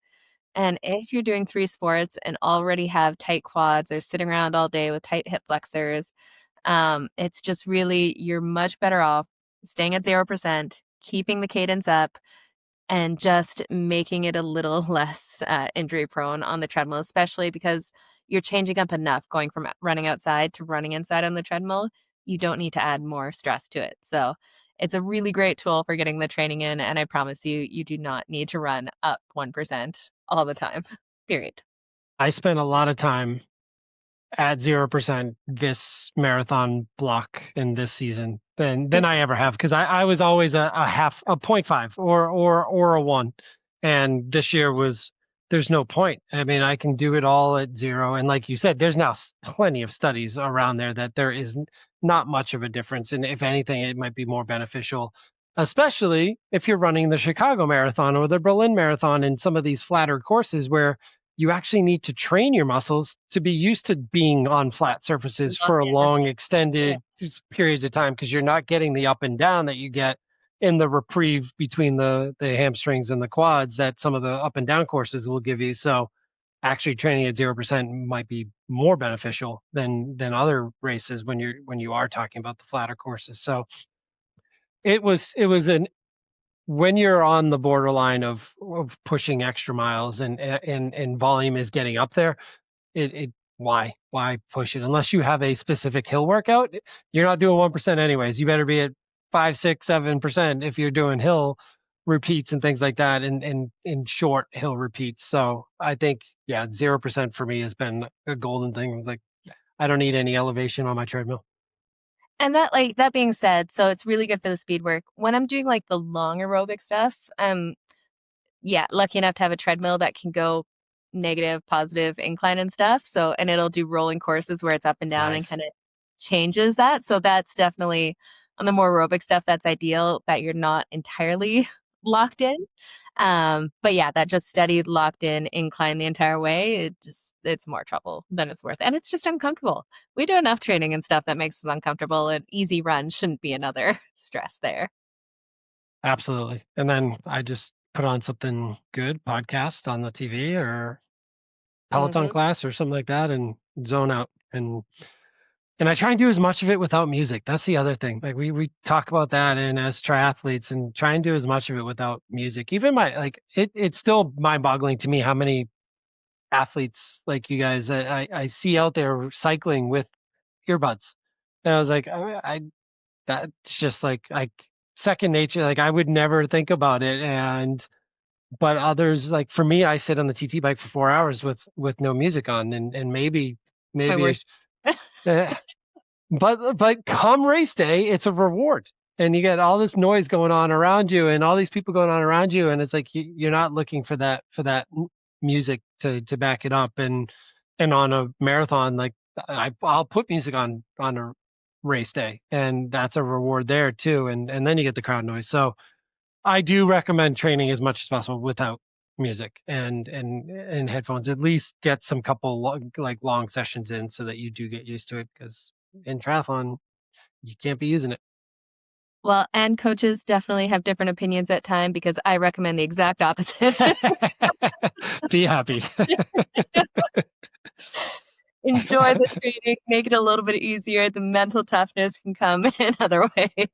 And if you're doing three sports and already have tight quads or sitting around all day with tight hip flexors, it's just really, you're much better off staying at 0%, keeping the cadence up, and just making it a little less injury prone on the treadmill, especially because you're changing up enough going from running outside to running inside on the treadmill. You don't need to add more stress to it. So it's a really great tool for getting the training in. And I promise you, you do not need to run up 1% all the time, period. I spent a lot of time at 0% this marathon block in this season than Is I ever have because I was always a half a 0.5 or a 1, and this year was there's no point. I mean, I can do it all at 0, and like you said, there's now plenty of studies around there that there is not much of a difference, and if anything, it might be more beneficial, especially if you're running the Chicago Marathon or the Berlin Marathon and some of these flatter courses where you actually need to train your muscles to be used to being on flat surfaces for a yes. long, Yeah. extended periods of time because you're not getting the up and down that you get in the reprieve between the hamstrings and the quads that some of the up and down courses will give you. So actually training at 0% might be more beneficial than other races when you are talking about the flatter courses. So it was an when you're on the borderline of pushing extra miles and volume is getting up there, it why push it unless you have a specific hill workout? You're not doing 1% anyways. You better be at 5, 6, 7% if you're doing hill. repeats and things like that, and in short hill repeats. So I think 0% for me has been a golden thing. It's like I don't need any elevation on my treadmill. And that being said, so it's really good for the speed work. When I'm doing like the long aerobic stuff, lucky enough to have a treadmill that can go negative, positive, incline and stuff. So, and it'll do rolling courses where it's up and down and Nice. kind of changes that. So that's definitely on the more aerobic stuff, that's ideal that you're not entirely locked in. But yeah, that just steady, locked in incline the entire way, it's more trouble than it's worth. And it's just uncomfortable. We do enough training and stuff that makes us uncomfortable. An easy run shouldn't be another stress there. Absolutely. And then I just put on something good, podcast on the TV or Peloton Hmm. class or something like that, and zone out. And I try and do as much of it without music. That's the other thing. Like we talk about that, and as triathletes, and try and do as much of it without music. Even it's still mind-boggling to me how many athletes like you guys I see out there cycling with earbuds. And I was like, I that's just like second nature. Like I would never think about it. And but others, like for me, I sit on the TT bike for 4 hours with no music on, and maybe It's my maybe worst. uh, but come race day, it's a reward, and you get all this noise going on around you, and all these people going on around you, and it's like you're not looking for that music to back it up, and on a marathon, like I'll put music on a race day, and that's a reward there too, and then you get the crowd noise. So I do recommend training as much as possible without music and headphones. At least get some couple long sessions in so that you do get used to it, because in triathlon you can't be using it. Well, and coaches definitely have different opinions at time because I recommend the exact opposite. Be happy. Enjoy the training, make it a little bit easier. The mental toughness can come in other ways.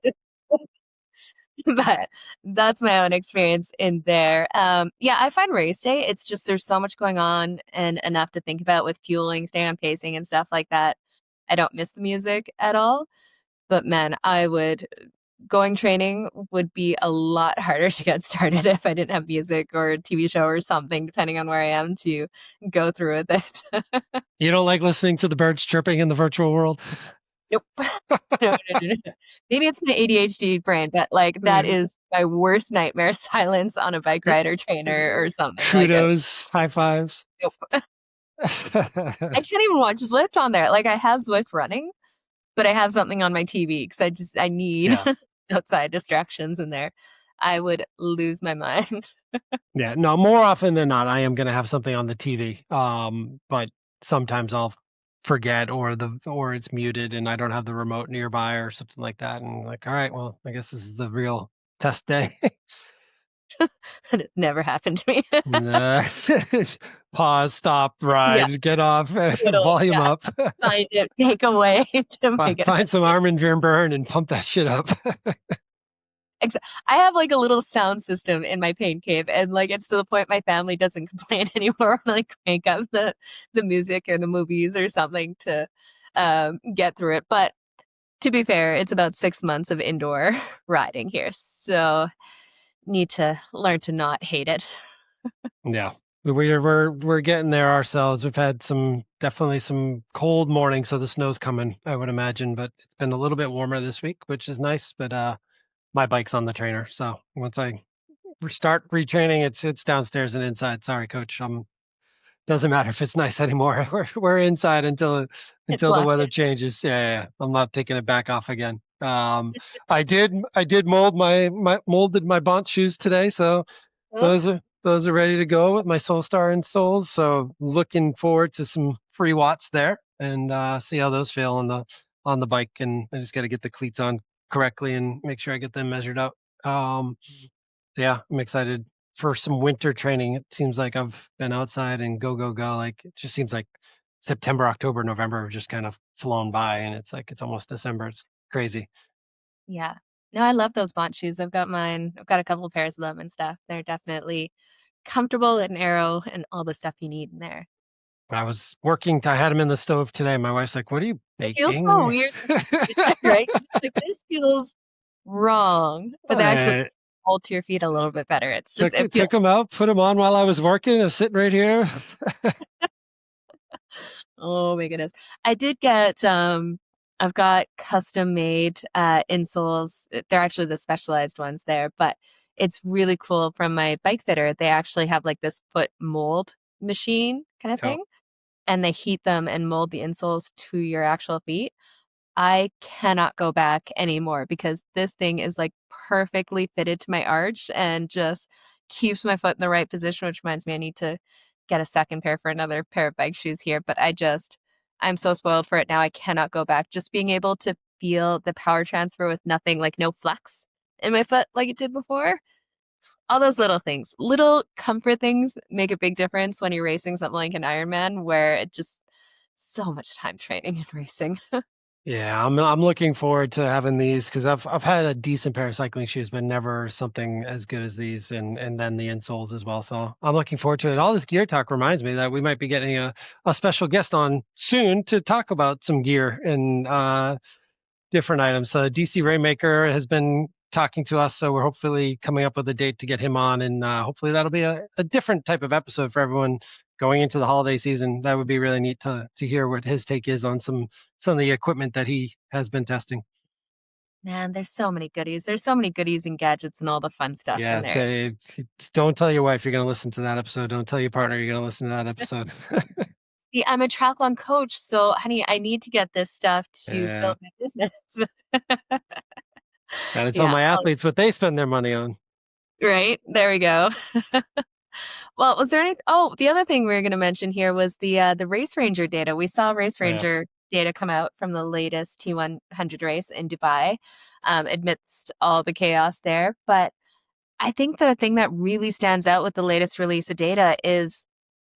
But that's my own experience in there. Yeah, I find race day, it's just there's so much going on and enough to think about with fueling, staying on pacing and stuff like that. I don't miss the music at all. But man, going training would be a lot harder to get started if I didn't have music or a TV show or something, depending on where I am to go through with it. You don't like listening to the birds chirping in the virtual world? Nope. No, no, no, no. Maybe it's my ADHD brain, but like that Uh, is my worst nightmare, silence on a bike ride or trainer or something like it. Kudos, high fives. Nope. I can't even watch Zwift on there. Like I have Zwift running, but I have something on my TV because I need Yeah. outside distractions in there. I would lose my mind. Yeah, no, more often than not, I am going to have something on the TV. But sometimes I'll forget, or it's muted and I don't have the remote nearby or something like that. And like, all right, well, I guess this is the real test day. And it never happened to me. And, pause, stop, Yeah, ride, get off, totally. volume Yeah. up, Find it, make a way to find, make it find some Armin van Buuren and pump that shit up. I have like a little sound system in my pain cave, and like it's to the point my family doesn't complain anymore when I crank up the music or the movies or something to get through it. But to be fair, it's about 6 months of indoor riding here, so need to learn to not hate it. Yeah. We're getting there ourselves. We've had definitely some cold mornings, so the snow's coming, I would imagine, but it's been a little bit warmer this week, which is nice. But my bike's on the trainer, so once I start retraining, it's downstairs and inside. Sorry, coach. Doesn't matter if it's nice anymore. We're inside until It's the locked in. weather changes. Yeah. I'm not taking it back off again. I did molded my Bont shoes today, so Oh, those are ready to go with my Solstar insoles. So looking forward to some free watts there, and see how those feel on the bike. And I just got to get the cleats on correctly and make sure I get them measured out. So yeah, I'm excited for some winter training. It seems like I've been outside and go go go. Like it just seems like September, October, November have just kind of flown by, and it's like it's almost December. It's crazy. yeah. No, I love those Bont shoes. I've got mine. I've got a couple of pairs of them and stuff. They're definitely comfortable and narrow and all the stuff you need in there. I was working. I had them in the stove today. My wife's like, "What are you It feels so baking?" weird, right? Like this feels wrong, but they actually Uh, hold to your feet a little bit better. It's just, Took it it, feels, took them out, put them on while I was working. I was sitting right here. oh my goodness. I did get, I've got custom made insoles. They're actually the specialized ones there, but it's really cool from my bike fitter. They actually have like this foot mold machine kind of Oh, thing, and they heat them and mold the insoles to your actual feet. I cannot go back anymore because this thing is like perfectly fitted to my arch and just keeps my foot in the right position, which reminds me I need to get a second pair for another pair of bike shoes here. But I'm so spoiled for it now. I cannot go back. Just being able to feel the power transfer with nothing, like no flex in my foot like it did before. All those little things, little comfort things make a big difference when you're racing something like an Ironman where it just so much time training and racing. yeah, I'm looking forward to having these because I've had a decent pair of cycling shoes, but never something as good as these, and then the insoles as well. So I'm looking forward to it. All this gear talk reminds me that we might be getting a special guest on soon to talk about some gear and different items. So DC Rainmaker has been talking to us, so we're hopefully coming up with a date to get him on, and hopefully that'll be a different type of episode for everyone going into the holiday season. That would be really neat to hear what his take is on some of the equipment that he has been testing. Man, there's so many goodies. There's so many goodies and gadgets and all the fun stuff in Yeah, there. don't tell your wife you're going to listen to that episode. Don't tell your partner you're going to listen to that episode. See, I'm a triathlon coach, so honey, I need to get this stuff to Yeah, build my business. gotta tell Yeah, my athletes what they spend their money on. right? There we go. Well, was there any oh, the other thing we were gonna mention here was the Race Ranger data. We saw Race Yeah. Ranger data come out from the latest T100 race in Dubai, amidst all the chaos there. But I think the thing that really stands out with the latest release of data is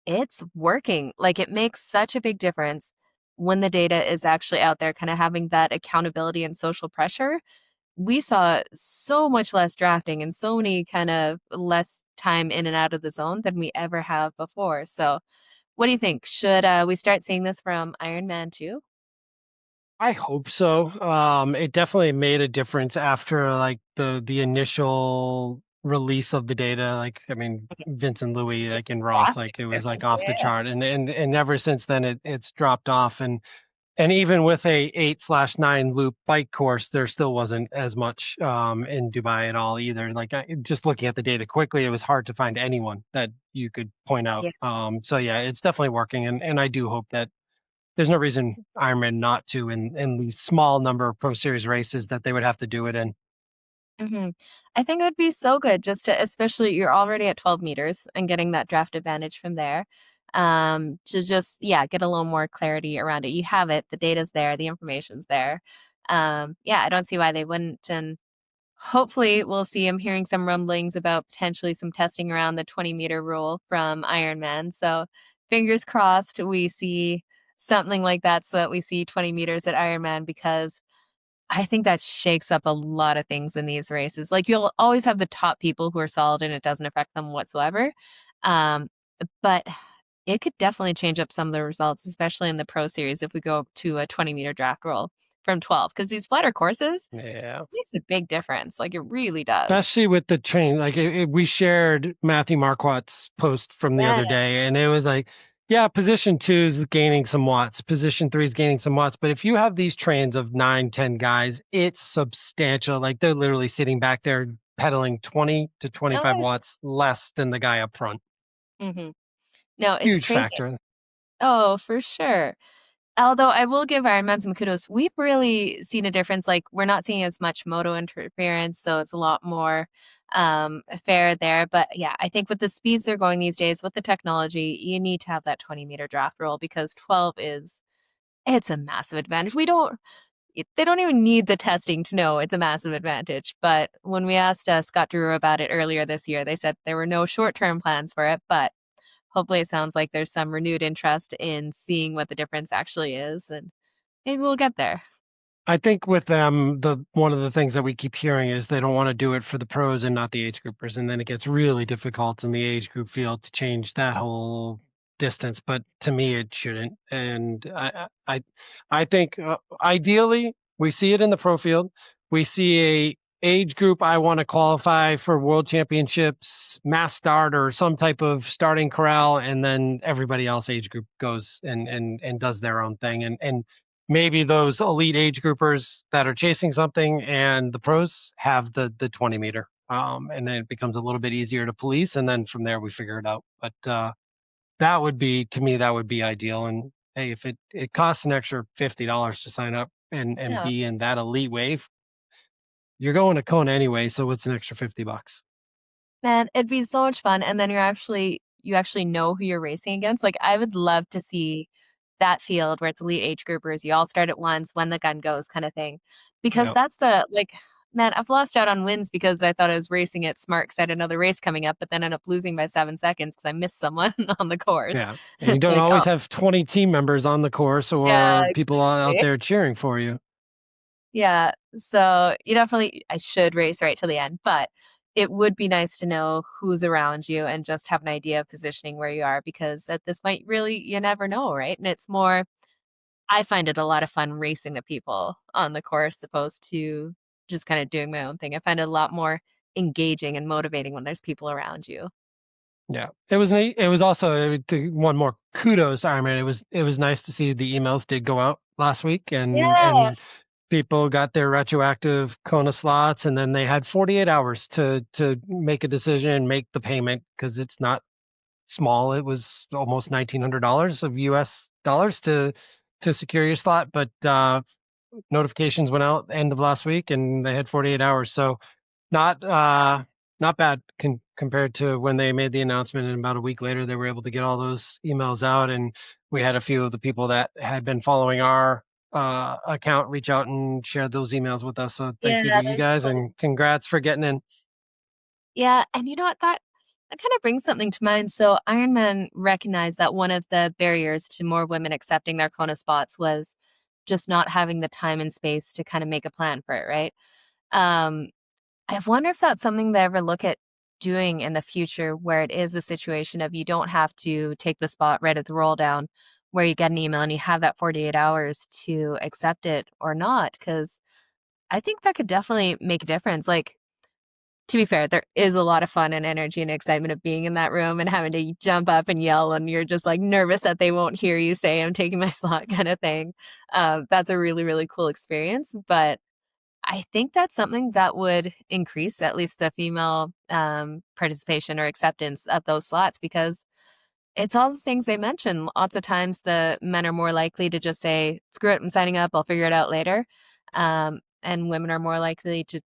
it's working. Like it makes such a big difference when the data is actually out there, kind of having that accountability and social pressure. We saw so much less drafting and so many kind of less time in and out of the zone than we ever have before. So, what do you think? Should we start seeing this from Ironman too? I hope so. It definitely made a difference after like the initial release of the data. Like, I mean, Vincent Louis, like It's in Roth, drastic like it was like difference. off the Yeah. chart, and ever since then it's dropped off. And even with a 8/9 loop bike course, there still wasn't as much in Dubai at all either. Like just looking at the data quickly, it was hard to find anyone that you could point out. Yeah. So yeah, it's definitely working, and I do hope that there's no reason Ironman not to in the small number of Pro Series races that they would have to do it in. hmm I think it would be so good just to, especially you're already at 12 meters and getting that draft advantage from there. To just, yeah, get a little more clarity around it. You have it, the data's there, the information's there. Yeah, I don't see why they wouldn't. And hopefully we'll see. I'm hearing some rumblings about potentially some testing around the 20-meter rule from Ironman. So fingers crossed we see something like that so that we see 20 meters at Ironman because I think that shakes up a lot of things in these races. Like you'll always have the top people who are solid and it doesn't affect them whatsoever. Um, but it could definitely change up some of the results, especially in the pro series if we go to a 20-meter draft roll from 12. Because these flatter courses Yeah. makes a big difference. Like it really does. Especially with the train, like we shared Matthew Marquardt's post from the Yeah. other day, and it was like, yeah, position two is gaining some watts, position three is gaining some watts, but if you have these trains of 9, 10 guys, it's substantial. Like they're literally sitting back there pedaling 20 to Oh, 25 watts less than the guy up front. yeah. No, it's Huge crazy. factor. Oh, for sure. Although I will give Ironman some kudos. We've really seen a difference. Like we're not seeing as much moto interference, so it's a lot more fair there. But yeah, I think with the speeds they're going these days, with the technology, you need to have that 20-meter draft roll because 12 is it's a massive advantage. They don't even need the testing to know it's a massive advantage. But when we asked Scott Drew about it earlier this year, they said there were no short-term plans for it, but hopefully it sounds like there's some renewed interest in seeing what the difference actually is, and maybe we'll get there. I think with them, the one of the things that we keep hearing is they don't want to do it for the pros and not the age groupers, and then it gets really difficult in the age group field to change that whole distance. But to me, it shouldn't. And I think ideally we see it in the pro field. We see age group I want to qualify for world championships, mass start, or some type of starting corral, and then everybody else age group goes and does their own thing. And maybe those elite age groupers that are chasing something and the pros have the 20 meter. And then it becomes a little bit easier to police, and then from there we figure it out. But that would be, to me, that would be ideal. And hey, if it costs an extra $50 to sign up and Yeah. be in that elite wave, you're going to Kona anyway, so it's an extra $50. Man, it'd be so much fun, and then you actually know who you're racing against. Like, I would love to see that field where it's elite age groupers, you all start at once, when the gun goes kinda thing. Because Yeah, that's the like, man, I've lost out on wins because I thought I was racing it smart 'cause I had another race coming up, but then ended up losing by 7 seconds because I missed someone on the course. yeah. And you It's don't like, always "Oh." have 20 team members on the course Yeah, or people out exactly. there cheering for you. Yeah, so you definitely I should race right till the end, but it would be nice to know who's around you and just have an idea of positioning where you are because at this point, really, you never know, right? And it's more I find it a lot of fun racing the people on the course opposed to just kinda doing my own thing. I find it a lot more engaging and motivating when there's people around you. Yeah, it was neat. It was also one more kudos to Ironman. It was nice to see the emails did go out last week, Yeah. and people got their retroactive Kona slots, and then they had 48 hours to make a decision and make the payment because it's not small. It was almost $1,900 of US dollars to secure your slot, but notifications went out end of last week, and they had 48 hours. So not not bad compared to when they made the announcement, and about a week later they were able to get all those emails out. And we had a few of the people that had been following our account reach out and shared those emails with us. So thank Yeah, you to you there's guys, always and congrats for getting in. Yeah, and you know what? That kind of brings something to mind. So Ironman recognized that one of the barriers to more women accepting their Kona spots was just not having the time and space to kind of make a plan for it, right? Um, I wonder if that's something they ever look at doing in the future where it is a situation of you don't have to take the spot right at the roll down where you get an email and you have that 48 hours to accept it or not. Cause I think that could definitely make a difference. Like, to be fair, there is a lot of fun and energy and excitement of being in that room and having to jump up and yell, and you're just like nervous that they won't hear you say, I'm taking my slot kind of thing. That's a really, really cool experience. But I think that's something that would increase at least the female participation or acceptance of those slots because it's all the things they mentioned. Lots of times the men are more likely to just say, screw it, I'm signing up, I'll figure it out later. And women are more likely to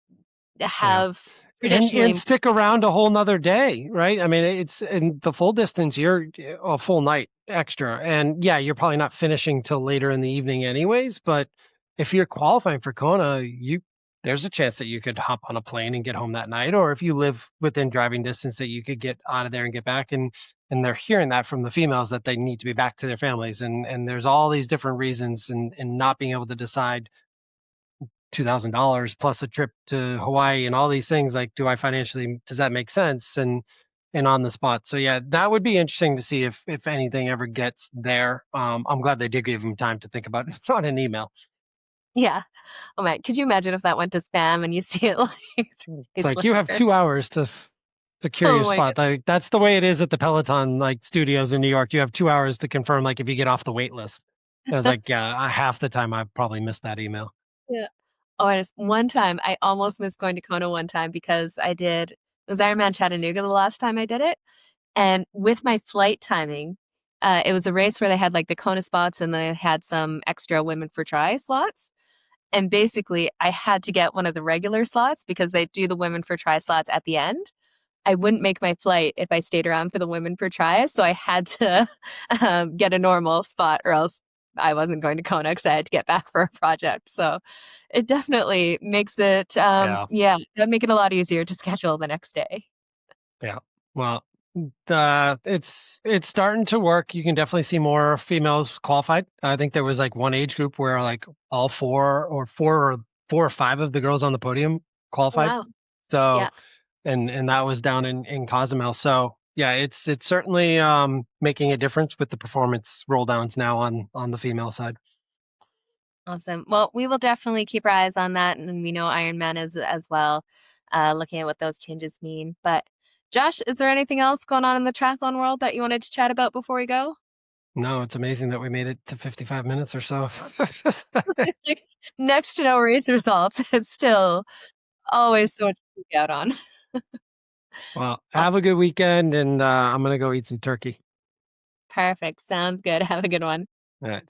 Yeah. have And traditionally. stick around a whole nother day, right? I mean, it's in the full distance, you're a full night extra. And yeah, you're probably not finishing till later in the evening anyways, but if you're qualifying for Kona, there's a chance that you could hop on a plane and get home that night. Or if you live within driving distance, that you could get out of there and get back. And they're hearing that from the females that they need to be back to their families. And there's all these different reasons, and not being able to decide $2,000 plus a trip to Hawaii and all these things. Like, does that make sense? And on the spot. So yeah, that would be interesting to see if anything ever gets there. I'm glad they did give them time to think about it on an email. Yeah. Oh my, could you imagine if that went to spam and you see it like 3 It's days like you have later? 2 hours to secure your Oh my spot. Like that's the way it is at the Peloton like studios in New York. You have 2 hours to confirm, like if you get off the wait list. It was god. like, yeah, half the time I probably missed that email. Yeah. Oh, and it's one time, I almost missed going to Kona one time because it was Ironman Chattanooga the last time I did it, and with my flight timing, it was a race where they had, like, the Kona spots and they had some extra women for try slots, and basically, I had to get one of the regular slots because they do the women for try slots at the end. I wouldn't make my flight if I stayed around for the women for tries, so I had to, get a normal spot or else I wasn't going to Kona because I had to get back for a project, so it definitely makes it, Yeah. yeah, that'd make it a lot easier to schedule the next day. Yeah. Well, it's starting to work. You can definitely see more females qualified. I think there was like one age group where like all four or five of the girls on the podium Oh, qualified. wow. So Yeah. and that was down in Cozumel. So yeah, it's certainly making a difference with the performance roll downs now on the female side. Awesome. Well, we will definitely keep our eyes on that, and we know Ironman is as well, looking at what those changes mean. But Josh, is there anything else going on in the triathlon world that you wanted to chat about before we go? No, it's amazing that we made it to 55 minutes or so. Next to no race results is still always so much to geek out on. Well, have a good weekend, and I'm gonna go eat some turkey. Perfect. Sounds good. Have a good one. All right.